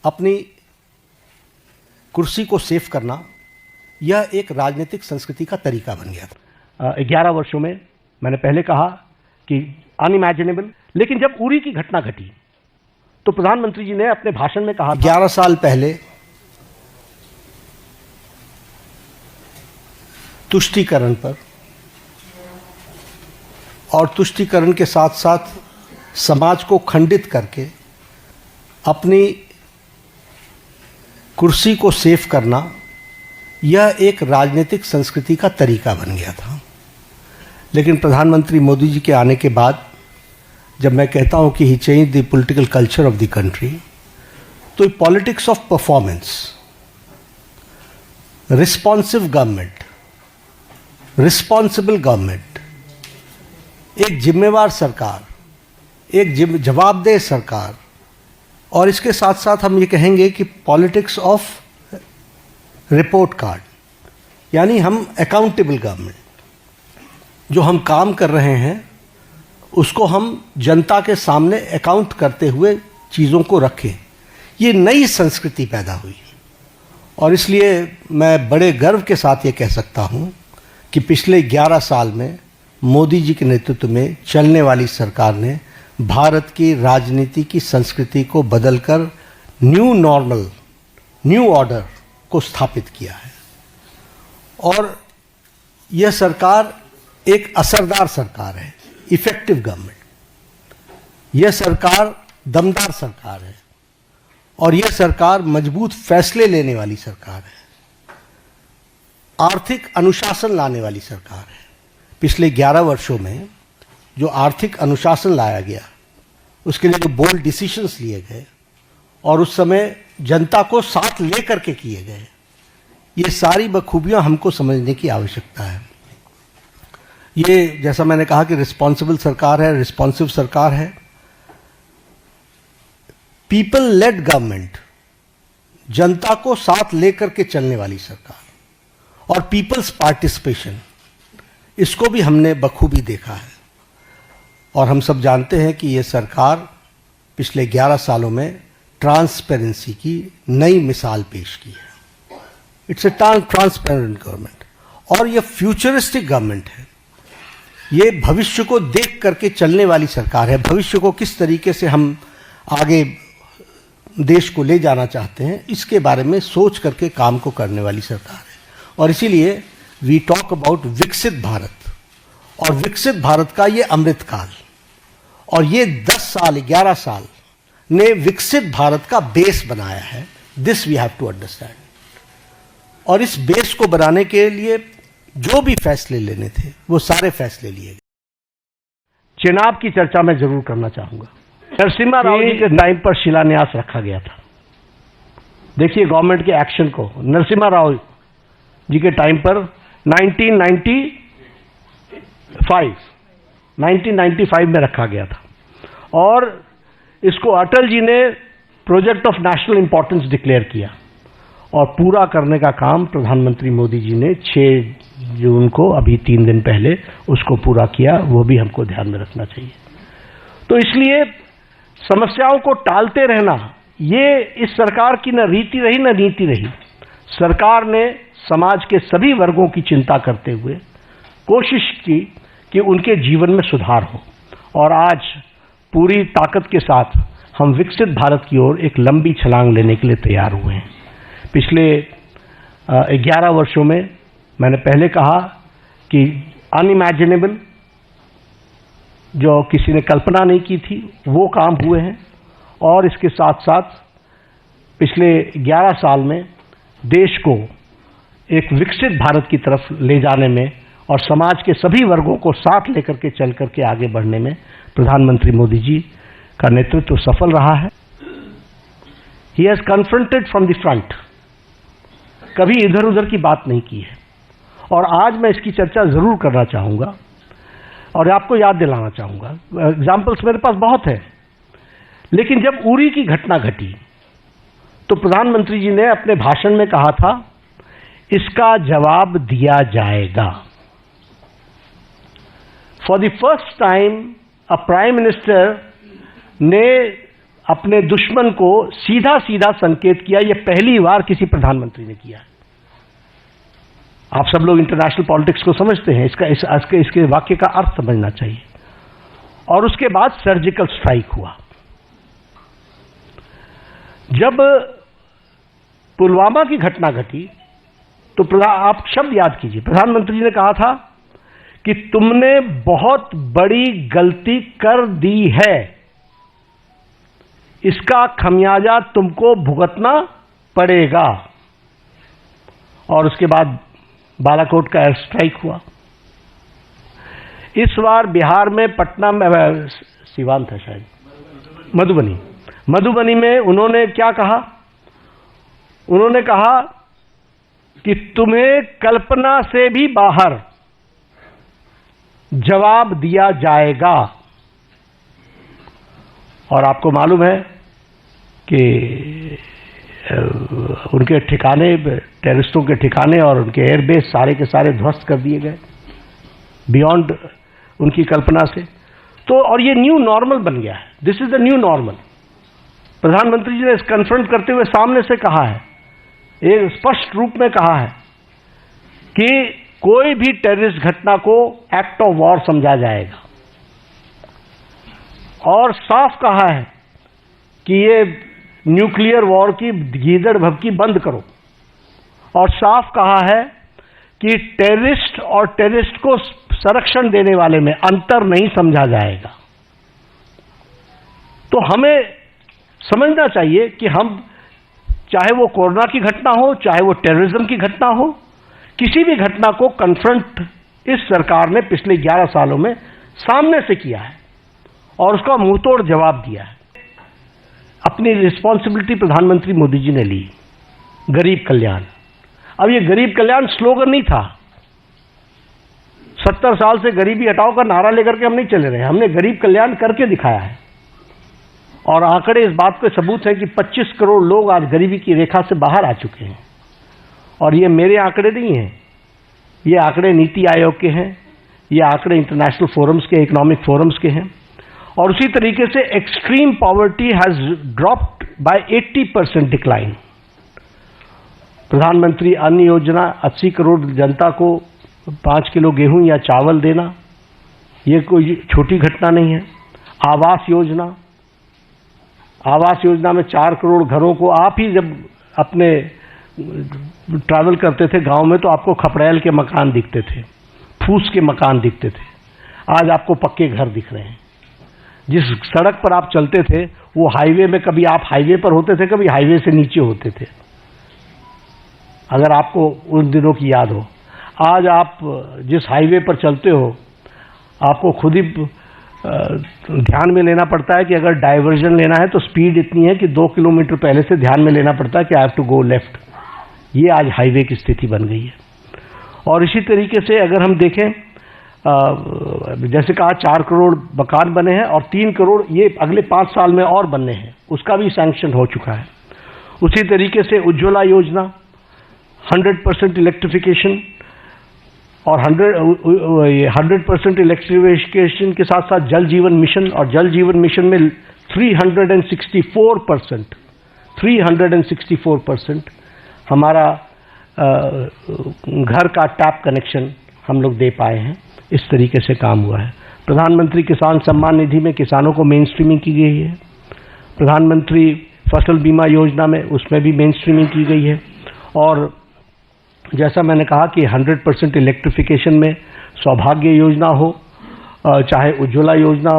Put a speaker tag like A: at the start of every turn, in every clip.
A: अपनी कुर्सी को सेव करना यह एक राजनीतिक संस्कृति का तरीका बन गया था। 11 वर्षों में मैंने पहले कहा कि अनइमेजिनेबल, लेकिन जब उरी की घटना घटी तो प्रधानमंत्री जी ने अपने भाषण में कहा 11 साल पहले तुष्टीकरण पर और तुष्टीकरण के साथ साथ समाज को खंडित करके अपनी कुर्सी को सेव करना यह एक राजनीतिक संस्कृति का तरीका बन गया था। लेकिन प्रधानमंत्री मोदी जी के आने के बाद जब मैं कहता हूं कि he change the political culture of the country, तो politics of performance, responsive government, responsible government, एक जिम्मेवार सरकार, एक जवाबदेह सरकार, और इसके साथ साथ हम ये कहेंगे कि पॉलिटिक्स ऑफ रिपोर्ट कार्ड, यानी हम अकाउंटेबल गवर्नमेंट, जो हम काम कर रहे हैं उसको हम जनता के सामने अकाउंट करते हुए चीज़ों को रखें, ये नई संस्कृति पैदा हुई। और इसलिए मैं बड़े गर्व के साथ ये कह सकता हूँ कि पिछले 11 साल में मोदी जी के नेतृत्व में चलने वाली सरकार ने भारत की राजनीति की संस्कृति को बदलकर न्यू नॉर्मल, न्यू ऑर्डर को स्थापित किया है। और यह सरकार एक असरदार सरकार है, इफेक्टिव गवर्नमेंट। यह सरकार दमदार सरकार है और यह सरकार मजबूत फैसले लेने वाली सरकार है, आर्थिक अनुशासन लाने वाली सरकार है। पिछले 11 वर्षों में जो आर्थिक अनुशासन लाया गया, उसके लिए जो बोल्ड डिसीजंस लिए गए और उस समय जनता को साथ लेकर के किए गए, ये सारी बखूबियां हमको समझने की आवश्यकता है। ये जैसा मैंने कहा कि रिस्पॉन्सिबल सरकार है, रिस्पॉन्सिव सरकार है, पीपल लेड गवर्नमेंट, जनता को साथ लेकर के चलने वाली सरकार, और पीपल्स पार्टिसिपेशन, इसको भी हमने बखूबी देखा है। और हम सब जानते हैं कि ये सरकार पिछले 11 सालों में ट्रांसपेरेंसी की नई मिसाल पेश की है। इट्स ए ट्रांसपेरेंट गवर्नमेंट, और ये फ्यूचरिस्टिक गवर्नमेंट है। ये भविष्य को देख करके चलने वाली सरकार है। भविष्य को किस तरीके से हम आगे देश को ले जाना चाहते हैं, इसके बारे में सोच करके काम को करने वाली सरकार है। और इसीलिए वी टॉक अबाउट विकसित भारत, और विकसित भारत का ये अमृतकाल, और ये 10 साल 11 साल ने विकसित भारत का बेस बनाया है। This we have to understand. और इस बेस को बनाने के लिए जो भी फैसले लेने थे वो सारे फैसले लिए गए। चेनाब की चर्चा मैं जरूर करना चाहूंगा। नरसिम्हा राव जी के टाइम पर शिलान्यास रखा गया था। देखिए गवर्नमेंट के एक्शन को। नरसिम्हा राव जी के टाइम पर 1995 में रखा गया था, और इसको अटल जी ने project of national importance declare किया, और पूरा करने का काम प्रधानमंत्री मोदी जी ने 6 जून को, अभी 3 दिन पहले, उसको पूरा किया। वो भी हमको ध्यान में रखना चाहिए। तो इसलिए समस्याओं को टालते रहना ये इस सरकार की न रीति रही न नीति रही। सरकार ने समाज के सभी वर्गों की चिंता करते हुए कोशिश की कि उनके जीवन में सुधार हो, और आज पूरी ताकत के साथ हम विकसित भारत की ओर एक लंबी छलांग लेने के लिए तैयार हुए हैं। पिछले 11 वर्षों में मैंने पहले कहा कि अनइमेजिनेबल, जो किसी ने कल्पना नहीं की थी, वो काम हुए हैं। और इसके साथ साथ पिछले 11 साल में देश को एक विकसित भारत की तरफ ले जाने में और समाज के सभी वर्गों को साथ लेकर के चल करके आगे बढ़ने में प्रधानमंत्री मोदी जी का नेतृत्व सफल रहा है। He has confronted from the front, कभी इधर उधर की बात नहीं की है। और आज मैं इसकी चर्चा जरूर करना चाहूंगा और आपको याद दिलाना चाहूंगा। एग्जाम्पल्स मेरे पास बहुत है, लेकिन जब उरी की घटना घटी तो प्रधानमंत्री जी ने अपने भाषण में कहा था, इसका जवाब दिया जाएगा। For the first time a prime minister ने अपने दुश्मन को सीधा सीधा संकेत किया, यह पहली बार किसी प्रधानमंत्री ने किया है। आप सब लोग इंटरनेशनल पॉलिटिक्स को समझते हैं, इसके वाक्य का अर्थ समझना चाहिए। और उसके बाद सर्जिकल स्ट्राइक हुआ। जब पुलवामा की घटना घटी तो आप शब्द याद कीजिए, प्रधानमंत्री ने कहा था कि तुमने बहुत बड़ी गलती कर दी है, इसका खमियाजा तुमको भुगतना पड़ेगा। और उसके बाद बालाकोट का एयर स्ट्राइक हुआ। इस बार बिहार में पटना में, सीवान था शायद, मधुबनी में उन्होंने क्या कहा? उन्होंने कहा कि तुम्हें कल्पना से भी बाहर जवाब दिया जाएगा। और आपको मालूम है कि उनके ठिकाने, टेररिस्टों के ठिकाने और उनके एयरबेस सारे के सारे ध्वस्त कर दिए गए, बियॉन्ड उनकी कल्पना से। तो और ये न्यू नॉर्मल बन गया है, this is the new normal. प्रधानमंत्री जी ने इस कन्फ्रंट करते हुए सामने से कहा है, एक स्पष्ट रूप में कहा है कि कोई भी टेररिस्ट घटना को एक्ट ऑफ वॉर समझा जाएगा। और साफ कहा है कि ये न्यूक्लियर वॉर की गीदड़ भभकी बंद करो। और साफ कहा है कि टेररिस्ट और टेररिस्ट को संरक्षण देने वाले में अंतर नहीं समझा जाएगा। तो हमें समझना चाहिए कि हम, चाहे वो कोरोना की घटना हो, चाहे वो टेररिज्म की घटना हो, किसी भी घटना को कन्फ्रंट इस सरकार ने पिछले 11 सालों में सामने से किया है और उसका मुंहतोड़ जवाब दिया है। अपनी रिस्पॉन्सिबिलिटी प्रधानमंत्री मोदी जी ने ली। गरीब कल्याण, अब ये गरीब कल्याण स्लोगन नहीं था। 70 साल से गरीबी हटाओ का नारा लेकर के हम नहीं चले रहे, हमने गरीब कल्याण करके दिखाया है। और आंकड़े इस बात के सबूत है कि 25 करोड़ लोग आज गरीबी की रेखा से बाहर आ चुके हैं। और ये मेरे आंकड़े नहीं हैं, ये आंकड़े नीति आयोग के हैं, ये आंकड़े इंटरनेशनल फोरम्स के, इकोनॉमिक फोरम्स के हैं। और उसी तरीके से extreme poverty has dropped by 80% decline. प्रधानमंत्री अन्न योजना, 80 करोड़ जनता को 5 किलो गेहूं या चावल देना, ये कोई छोटी घटना नहीं है। आवास योजना में 4 करोड़ घरों को, आप ही जब अपने ट्रैवल करते थे गांव में तो आपको खपड़ैल के मकान दिखते थे, फूस के मकान दिखते थे, आज आपको पक्के घर दिख रहे हैं। जिस सड़क पर आप चलते थे वो हाईवे में, कभी आप हाईवे पर होते थे, कभी हाईवे से नीचे होते थे, अगर आपको उन दिनों की याद हो। आज आप जिस हाईवे पर चलते हो आपको खुद ही ध्यान में लेना पड़ता है कि अगर डाइवर्जन लेना है तो स्पीड इतनी है कि 2 किलोमीटर पहले से ध्यान में लेना पड़ता है कि I have to go left. ये आज हाईवे की स्थिति बन गई है। और इसी तरीके से अगर हम देखें, जैसे कहा 4 करोड़ मकान बने हैं और 3 करोड़ ये अगले 5 साल में और बनने हैं, उसका भी सैंक्शन हो चुका है। उसी तरीके से उज्ज्वला योजना, 100% इलेक्ट्रिफिकेशन और 100% इलेक्ट्रिफिकेशन के साथ साथ जल जीवन मिशन, और जल जीवन मिशन में 364% हमारा घर का टैप कनेक्शन हम लोग दे पाए हैं। इस तरीके से काम हुआ है। प्रधानमंत्री किसान सम्मान निधि में किसानों को मेन स्ट्रीमिंग की गई है। प्रधानमंत्री फसल बीमा योजना में उसमें भी मेन स्ट्रीमिंग की गई है। और जैसा मैंने कहा कि 100% इलेक्ट्रिफिकेशन में सौभाग्य योजना हो, चाहे उज्ज्वला योजना,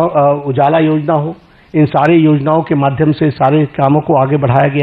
A: उजाला योजना हो, इन सारी योजनाओं के माध्यम से सारे कामों को आगे बढ़ाया गया।